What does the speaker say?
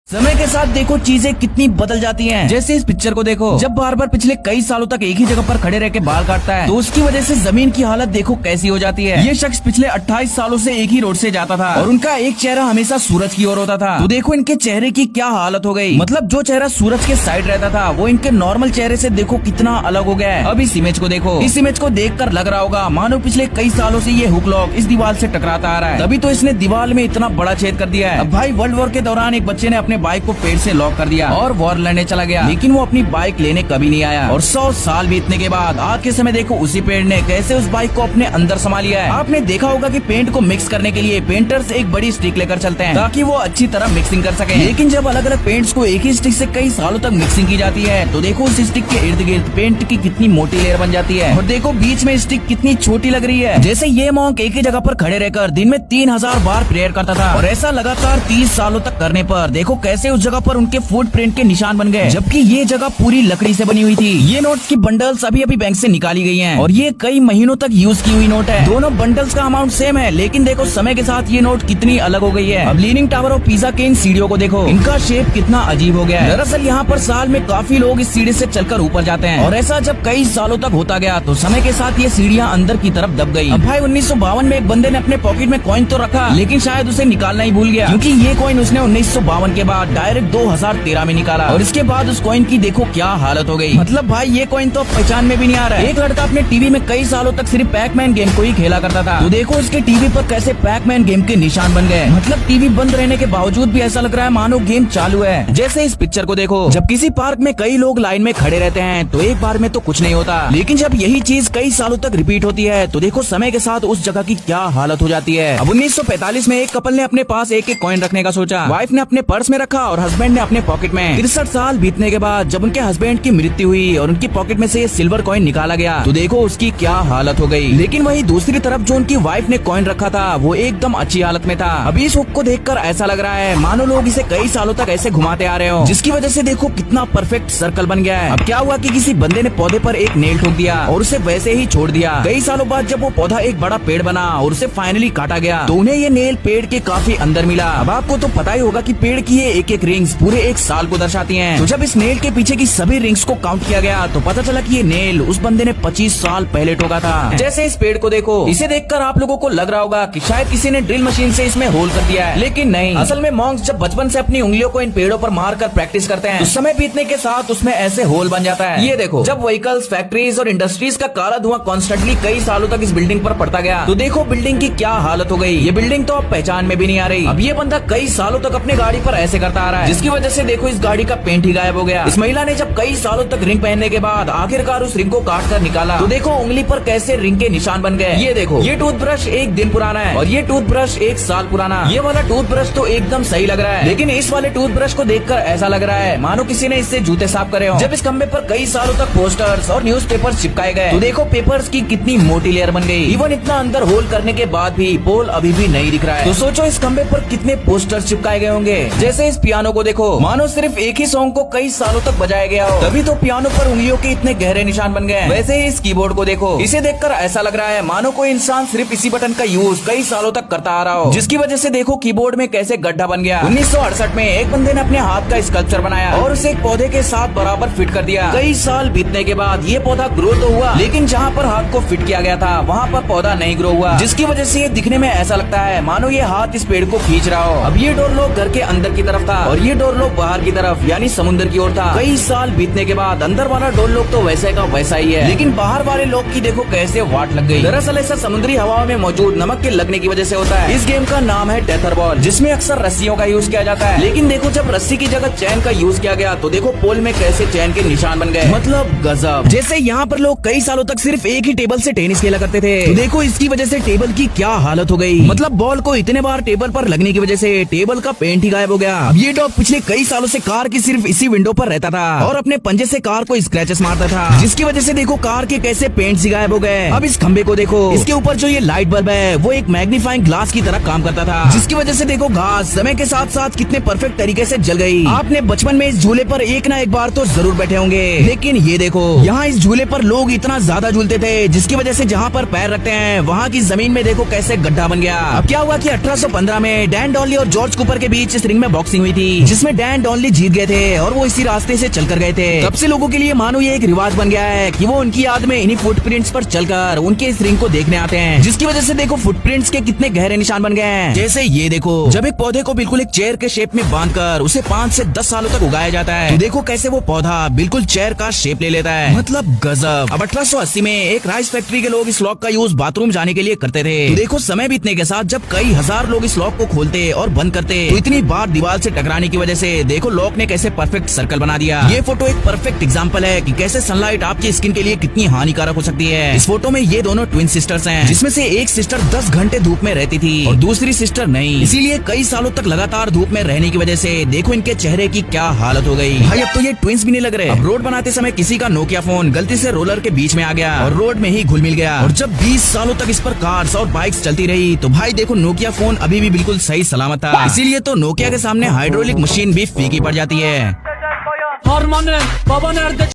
समय के साथ देखो चीजें कितनी बदल जाती हैं। जैसे इस पिक्चर को देखो, जब बार बार पिछले कई सालों तक एक ही जगह पर खड़े रह के बाल काटता है तो उसकी वजह से जमीन की हालत देखो कैसी हो जाती है। ये शख्स पिछले 28 सालों से एक ही रोड से जाता था और उनका एक चेहरा हमेशा सूरज की ओर होता था। तो देखो इनके चेहरे की क्या हालत हो गई। मतलब जो चेहरा सूरज के साइड रहता था वो इनके नॉर्मल चेहरे से देखो कितना अलग हो गया है। अब इस इमेज को देखो, इस इमेज को देखकर लग रहा होगा मानो पिछले कई सालों से ये हुक लॉक इस दीवार से टकराता आ रहा है, तभी तो इसने दीवार में इतना बड़ा छेद कर दिया है। अब भाई वर्ल्ड वॉर के दौरान एक बच्चे ने अपने बाइक को पेड़ से लॉक कर दिया और वॉर लड़ने चला गया, लेकिन वो अपनी बाइक लेने कभी नहीं आया। और 100 साल बीतने के बाद आज के समय देखो उसी पेड़ ने कैसे उस बाइक को अपने अंदर समा लिया है। आपने देखा होगा कि पेंट को मिक्स करने के लिए पेंटर्स एक बड़ी स्टिक लेकर चलते हैं ताकि वो अच्छी तरह मिक्सिंग कर सके, लेकिन जब अलग अलग पेंट्स को एक ही स्टिक से कई सालों तक मिक्सिंग की जाती है तो देखो उस स्टिक के इर्द गिर्द पेंट की कितनी मोटी लेयर बन जाती है और देखो बीच में स्टिक कितनी छोटी लग रही है। जैसे ये मॉन्क एक ही जगह पर खड़े रहकर दिन में 3000 बार प्रेयर करता था और ऐसा लगातार 30 सालों तक करने पर देखो कैसे उस जगह पर उनके फुटप्रिंट के निशान बन गए, जबकि ये जगह पूरी लकड़ी से बनी हुई थी। ये नोट्स की बंडल्स अभी अभी बैंक से निकाली गई हैं और ये कई महीनों तक यूज की हुई नोट है। दोनों बंडल्स का अमाउंट सेम है, लेकिन देखो समय के साथ ये नोट कितनी अलग हो गई है। अब लीनिंग टावर और पिज़ा के इन सीढ़ियों को देखो, इनका शेप कितना अजीब हो गया है। दरअसल यहाँ पर साल में काफी लोग इस सीढ़ी से चलकर ऊपर जाते हैं और ऐसा जब कई सालों तक होता गया तो समय के साथ ये सीढ़ियाँ अंदर की तरफ दब गयी। अब भाई 1952 में एक बंदे ने अपने पॉकेट में कॉइन तो रखा, लेकिन शायद उसे निकालना ही भूल गया, क्योंकि ये कॉइन उसने 1952 के बाद डायरेक्ट 2013 में निकाला और इसके बाद उस कॉइन की देखो क्या हालत हो गई। मतलब भाई ये कॉइन तो पहचान में भी नहीं आ रहा है। एक लड़का अपने टीवी में कई सालों तक सिर्फ पैकमैन गेम को ही खेला करता था, तो देखो उसके टीवी पर कैसे पैकमैन गेम के निशान बन गए। मतलब टीवी बंद रहने के बावजूद भी ऐसा लग रहा है मानो गेम चालू है। जैसे इस पिक्चर को देखो, जब किसी पार्क में कई लोग लाइन में खड़े रहते हैं तो एक बार में तो कुछ नहीं होता, लेकिन जब यही चीज कई सालों तक रिपीट होती है तो देखो समय के साथ उस जगह की क्या हालत हो जाती है। अब 1945 में एक कपल ने अपने पास एक एक कॉइन रखने का सोचा। वाइफ ने अपने पर्स में रखा और हस्बैंड ने अपने पॉकेट में। 63 साल बीतने के बाद जब उनके हस्बैंड की मृत्यु हुई और उनकी पॉकेट में से ये सिल्वर कॉइन निकाला गया तो देखो उसकी क्या हालत हो गई। लेकिन वही दूसरी तरफ जो उनकी वाइफ ने कॉइन रखा था वो एकदम अच्छी हालत में था। अभी इस हुक को देखकर ऐसा लग रहा है मानो लोग इसे कई सालों तक ऐसे घुमाते आ रहे हो, जिसकी वजह से देखो कितना परफेक्ट सर्कल बन गया है। अब क्या हुआ कि किसी बंदे ने पौधे पर एक नेल ठोक दिया और उसे वैसे ही छोड़ दिया। कई सालों बाद जब वो पौधा एक बड़ा पेड़ बना और उसे फाइनली काटा गया तो उन्हें ये नेल पेड़ के काफी अंदर मिला। अब आपको तो पता ही होगा कि पेड़ की ये एक एक रिंग्स पूरे एक साल को दर्शाती हैं। तो जब इस नेल के पीछे की सभी रिंग्स को काउंट किया गया तो पता चला कि ये नेल उस बंदे ने 25 साल पहले ठोका था। जैसे इस पेड़ को देखो, इसे देखकर आप लोगों को लग रहा होगा कि शायद किसी ने ड्रिल मशीन से इसमें होल कर दिया है, लेकिन नहीं। असल में मॉन्क्स जब बचपन से अपनी उंगलियों को इन पेड़ों पर मारकर प्रैक्टिस करते हैं तो समय बीतने के साथ उसमें ऐसे होल बन जाता है। ये देखो, जब व्हीकल्स, फैक्ट्रीज और इंडस्ट्रीज का काला धुआं कॉन्स्टेंटली कई सालों तक इस बिल्डिंग पर पड़ता गया तो देखो बिल्डिंग की क्या हालत हो गई। ये बिल्डिंग तो अब पहचान में भी नहीं आ रही। अब ये बंदा कई सालों तक अपनी गाड़ी पर ऐसे करता आ रहा है, जिसकी वजह से देखो इस गाड़ी का पेंट ही गायब हो गया। इस महिला ने जब कई सालों तक रिंग पहनने के बाद आखिरकार उस रिंग को काट कर निकाला तो देखो उंगली पर कैसे रिंग के निशान बन गए। ये देखो, ये टूथब्रश एक दिन पुराना है और ये टूथब्रश एक साल पुराना। ये वाला टूथब्रश तो एकदम सही लग रहा है, लेकिन इस वाले टूथब्रश को देखकर ऐसा लग रहा है मानो किसी ने इससे जूते साफ करे हो। जब इस खंबे पर कई सालों तक पोस्टर्स और न्यूज़पेपर्स चिपकाए गए तो देखो पेपर्स की कितनी मोटी लेयर बन गई। इवन इतना अंदर होल करने के बाद भी पोल अभी भी नहीं दिख रहा है। तो सोचो इस खंबे पर कितने पोस्टर्स चिपकाए गए होंगे। जैसे इस पियानो को देखो, मानो सिर्फ एक ही सॉन्ग को कई सालों तक बजाया गया हो, तभी तो पियानो पर उंगलियों के इतने गहरे निशान बन गए। वैसे ही इस कीबोर्ड को देखो, इसे देखकर ऐसा लग रहा है मानो कोई इंसान सिर्फ इसी बटन का यूज कई सालों तक करता आ रहा हो, जिसकी वजह से देखो कीबोर्ड में कैसे गड्ढा बन गया। 1968 में एक बंदे ने अपने हाथ का स्कल्पचर बनाया और उसे एक पौधे के साथ बराबर फिट कर दिया। कई साल बीतने के बाद ये पौधा ग्रो तो हुआ, लेकिन जहाँ पर हाथ को फिट किया गया था वहाँ पर पौधा नहीं ग्रो हुआ, जिसकी वजह से ये दिखने में ऐसा लगता है मानो ये हाथ इस पेड़ को खींच रहा हो। अब ये डोर लॉक घर के अंदर की तरफ था और ये डोर लॉक बाहर की तरफ यानी समुद्र की ओर था। कई साल बीतने के बाद अंदर वाला डोर लॉक तो वैसे का वैसा ही है, लेकिन बाहर वाले लॉक की देखो कैसे वाट लग गई। दरअसल ऐसा समुद्री हवाओं में मौजूद नमक के लगने की वजह से होता है। इस गेम का नाम है टेथरबॉल, जिसमें अक्सर रस्सियों का यूज किया जाता है, लेकिन देखो जब रस्सी की जगह चैन का यूज किया गया तो देखो पोल में कैसे चैन के निशान बन गए। मतलब गजब। जैसे यहाँ पर लोग कई सालों तक सिर्फ एक ही टेबल से टेनिस खेला करते थे तो देखो इसकी वजह से टेबल की क्या हालत हो गई। मतलब बॉल को इतने बार टेबल पर लगने की वजह से टेबल का पेंट ही गायब हो गया। अब ये डॉग पिछले कई सालों से कार की सिर्फ इसी विंडो पर रहता था और अपने पंजे से कार को स्क्रैचेस मारता था, जिसकी वजह से देखो कार के कैसे पेंट ही गायब हो गए। अब इस खंबे को देखो, इसके ऊपर जो ये लाइट बल्ब है वो एक मैग्नीफाइंग ग्लास की तरह काम करता था, जिसकी वजह से देखो घास समय के साथ साथ कितने परफेक्ट तरीके से जल गई। आपने बचपन में इस झूले पर एक ना एक बार तो जरूर बैठे होंगे, लेकिन ये देखो यहाँ इस झूले पर लोग इतना ज्यादा झूलते थे जिसकी वजह से जहाँ पर पैर रखते हैं वहाँ की जमीन में देखो कैसे गड्ढा बन गया। अब क्या हुआ कि 1815 में डैन डॉली और जॉर्ज कूपर के बीच इस रिंग में बॉक्सिंग रेसिंग हुई थी जिसमें डैन डॉनली जीत गए थे और वो इसी रास्ते से चलकर गए थे। तब से लोगों के लिए मानो ये एक रिवाज बन गया है कि वो उनकी याद में इन्हीं फुटप्रिंट्स पर चलकर उनके इस रिंग को देखने आते हैं, जिसकी वजह से देखो फुटप्रिंट्स के कितने गहरे निशान बन गए हैं। जैसे ये देखो, जब एक पौधे को बिल्कुल एक चेयर के शेप में बांधकर उसे 5 से 10 सालों तक उगाया जाता है, तो देखो कैसे वो पौधा बिल्कुल चेयर का शेप ले लेता है। मतलब गजब। अब 1880 में एक राइस फैक्ट्री के लोग इस लॉक का यूज बाथरूम जाने के लिए करते थे। तो देखो समय बीतने के साथ जब कई हजार लोग इस लॉक को खोलते और बंद करते, तो इतनी बार दीवार से टकराने की वजह से देखो लॉक ने कैसे परफेक्ट सर्कल बना दिया। ये फोटो एक परफेक्ट एग्जांपल है कि कैसे सनलाइट आपकी स्किन के लिए कितनी हानिकारक हो सकती है। इस फोटो में ये दोनों ट्विन सिस्टर्स हैं, जिसमें से एक सिस्टर 10 घंटे धूप में रहती थी और दूसरी सिस्टर नहीं। इसीलिए कई सालों तक लगातार धूप में रहने की वजह से देखो इनके चेहरे की क्या हालत हो गई। भाई अब तो ये ट्विंस भी नहीं लग रहे। अब रोड बनाते समय किसी का नोकिया फोन गलती से रोलर के बीच में आ गया और रोड में ही घुल मिल गया, और जब 20 सालों तक इस पर कार्स और बाइक्स चलती रही तो भाई देखो नोकिया फोन अभी भी बिल्कुल सही सलामत था। इसीलिए तो नोकिया के सामने हाइड्रोलिक मशीन भी फीकी पड़ जाती है।